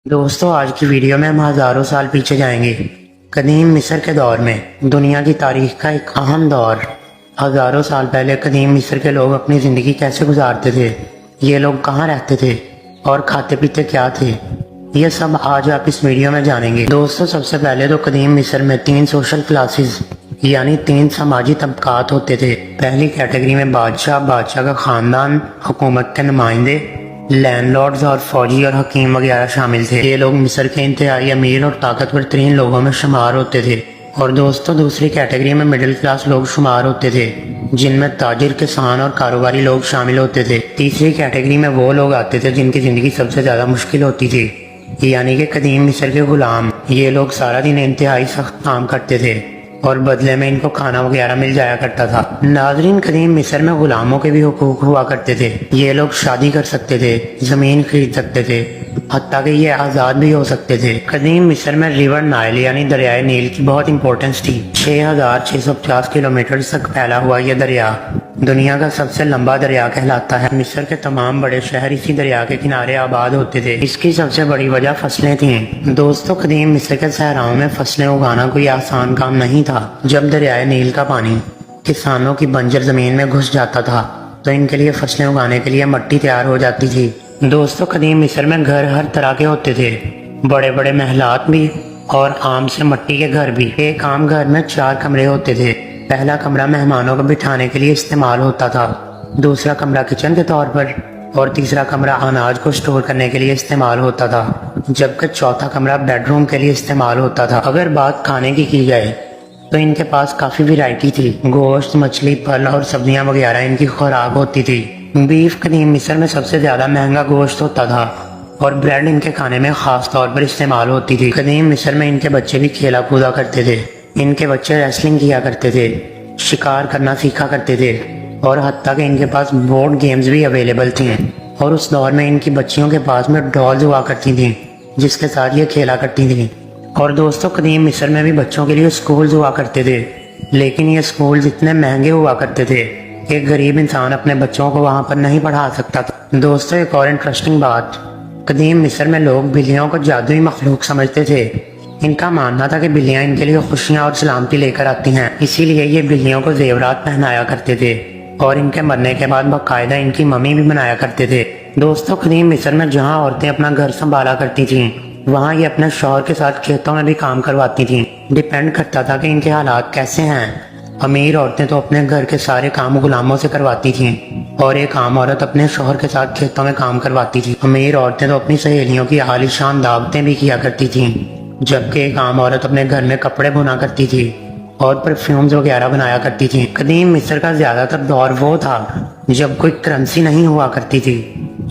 دوستو آج کی ویڈیو میں ہم ہزاروں سال پیچھے جائیں گے۔ قدیم مصر کے دور میں دنیا کی تاریخ کا ایک اہم دور۔ ہزاروں سال پہلے قدیم مصر کے لوگ اپنی زندگی کیسے گزارتے تھے، یہ لوگ کہاں رہتے تھے اور کھاتے پیتے کیا تھے، یہ سب آج آپ اس ویڈیو میں جانیں گے۔ دوستو سب سے پہلے تو قدیم مصر میں 3 سوشل کلاسز یعنی 3 سماجی طبقات ہوتے تھے۔ پہلی کیٹیگری میں بادشاہ کا خاندان، حکومت کے نمائندے، لینڈ لارڈز اور فوجی اور حکیم وغیرہ شامل تھے۔ یہ لوگ مصر کے انتہائی امیر اور طاقتور ترین لوگوں میں شمار ہوتے تھے۔ اور دوستو دوسری کیٹیگری میں مڈل کلاس لوگ شمار ہوتے تھے، جن میں تاجر، کسان اور کاروباری لوگ شامل ہوتے تھے۔ تیسری کیٹیگری میں وہ لوگ آتے تھے جن کی زندگی سب سے زیادہ مشکل ہوتی تھی، یعنی کہ قدیم مصر کے غلام۔ یہ لوگ سارا دن انتہائی سخت کام کرتے تھے اور بدلے میں ان کو کھانا وغیرہ مل جایا کرتا تھا۔ ناظرین، قدیم مصر میں غلاموں کے بھی حقوق ہوا کرتے تھے۔ یہ لوگ شادی کر سکتے تھے، زمین خرید سکتے تھے، حتیٰ کہ یہ آزاد بھی ہو سکتے تھے۔ قدیم مصر میں ریور نائل یعنی دریائے نیل کی بہت امپورٹنس تھی۔ 6650 کلومیٹر تک پھیلا ہوا یہ دریا دنیا کا سب سے لمبا دریا کہلاتا ہے۔ مصر کے تمام بڑے شہر اسی دریا کے کنارے آباد ہوتے تھے۔ اس کی سب سے بڑی وجہ فصلیں تھیں۔ دوستو قدیم مصر کے صحراؤں میں فصلیں اگانا کوئی آسان کام نہیں تھا۔ جب دریائے نیل کا پانی کسانوں کی بنجر زمین میں گھس جاتا تھا تو ان کے لیے فصلیں اگانے کے لیے مٹی تیار ہو جاتی تھی۔ دوستو قدیم مصر میں گھر ہر طرح کے ہوتے تھے، بڑے بڑے محلات بھی اور عام سے مٹی کے گھر بھی۔ ایک عام گھر میں 4 کمرے ہوتے تھے۔ پہلا کمرہ مہمانوں کو بٹھانے کے لیے استعمال ہوتا تھا، دوسرا کمرہ کچن کے طور پر اور تیسرا کمرہ اناج کو سٹور کرنے کے لیے استعمال ہوتا تھا، جبکہ چوتھا کمرہ بیڈ روم کے لیے استعمال ہوتا تھا۔ اگر بات کھانے کی جائے تو ان کے پاس کافی ویرائٹی تھی، گوشت، مچھلی، پھل اور سبزیاں وغیرہ ان کی خوراک ہوتی تھی۔ بیف قدیم مصر میں سب سے زیادہ مہنگا گوشت ہوتا تھا اور بریڈ ان کے کھانے میں خاص طور پر استعمال ہوتی تھی۔ قدیم مصر میں ان کے بچے بھی کھیلا کودا کرتے تھے، ان کے بچے ریسلنگ کیا کرتے تھے، شکار کرنا سیکھا کرتے تھے اور حتیٰ کہ ان کے پاس بورڈ گیمز بھی اویلیبل تھیں۔ اور اس دور میں ان کی بچیوں کے پاس میں ڈالز ہوا کرتی تھیں جس کے ساتھ یہ کھیلا کرتی تھیں۔ اور دوستو قدیم مصر میں بھی بچوں کے لیے سکولز ہوا کرتے تھے، لیکن یہ سکولز اتنے مہنگے ہوا کرتے تھے کہ غریب انسان اپنے بچوں کو وہاں پر نہیں پڑھا سکتا تھا۔ دوستو ایک اور انٹرسٹنگ بات، قدیم مصر میں لوگ بلیوں کو جادوئی مخلوق سمجھتے تھے۔ ان کا ماننا تھا کہ بلیاں ان کے لیے خوشیاں اور سلامتی لے کر آتی ہیں، اسی لیے یہ بلیوں کو زیورات پہنایا کرتے تھے اور ان کے مرنے کے بعد باقاعدہ ان کی ممی بھی بنایا کرتے تھے۔ دوستو قدیم مصر میں جہاں عورتیں اپنا گھر سنبھالا کرتی تھیں، وہاں یہ اپنے شوہر کے ساتھ کھیتوں میں بھی کام کرواتی تھیں۔ ڈیپینڈ کرتا تھا کہ ان کے حالات کیسے ہیں۔ امیر عورتیں تو اپنے گھر کے سارے کام غلاموں سے کرواتی تھیں اور ایک عام عورت اپنے شوہر کے ساتھ کھیتوں میں کام کرواتی تھی۔ امیر عورتیں تو اپنی سہیلیوں کی عالیشان دعوتیں بھی کیا کرتی تھیں، جبکہ ایک عام عورت اپنے گھر میں کپڑے بنا کرتی تھی اور پرفیومز وغیرہ بنایا کرتی تھی۔ قدیم مصر کا زیادہ تر دور وہ تھا جب کوئی کرنسی نہیں ہوا کرتی تھی،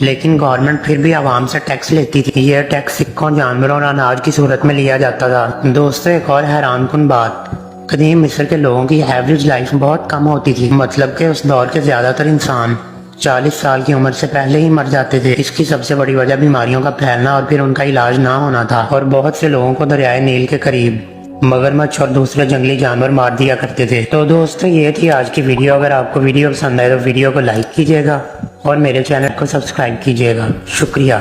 لیکن گورنمنٹ پھر بھی عوام سے ٹیکس لیتی تھی۔ یہ ٹیکس سکوں، جانوروں اور اناج کی صورت میں لیا جاتا تھا۔ دوستو ایک اور حیران کن بات، قدیم مصر کے لوگوں کی ایوریج لائف بہت کم ہوتی تھی، مطلب کہ اس دور کے زیادہ تر انسان 40 سال کی عمر سے پہلے ہی مر جاتے تھے۔ اس کی سب سے بڑی وجہ بیماریوں کا پھیلنا اور پھر ان کا علاج نہ ہونا تھا، اور بہت سے لوگوں کو دریائے نیل کے قریب مگرمچھ اور دوسرے جنگلی جانور مار دیا کرتے تھے۔ تو دوستو یہ تھی آج کی ویڈیو۔ اگر آپ کو ویڈیو پسند آئے تو ویڈیو کو لائک کیجیے گا اور میرے چینل کو سبسکرائب کیجیے گا۔ شکریہ۔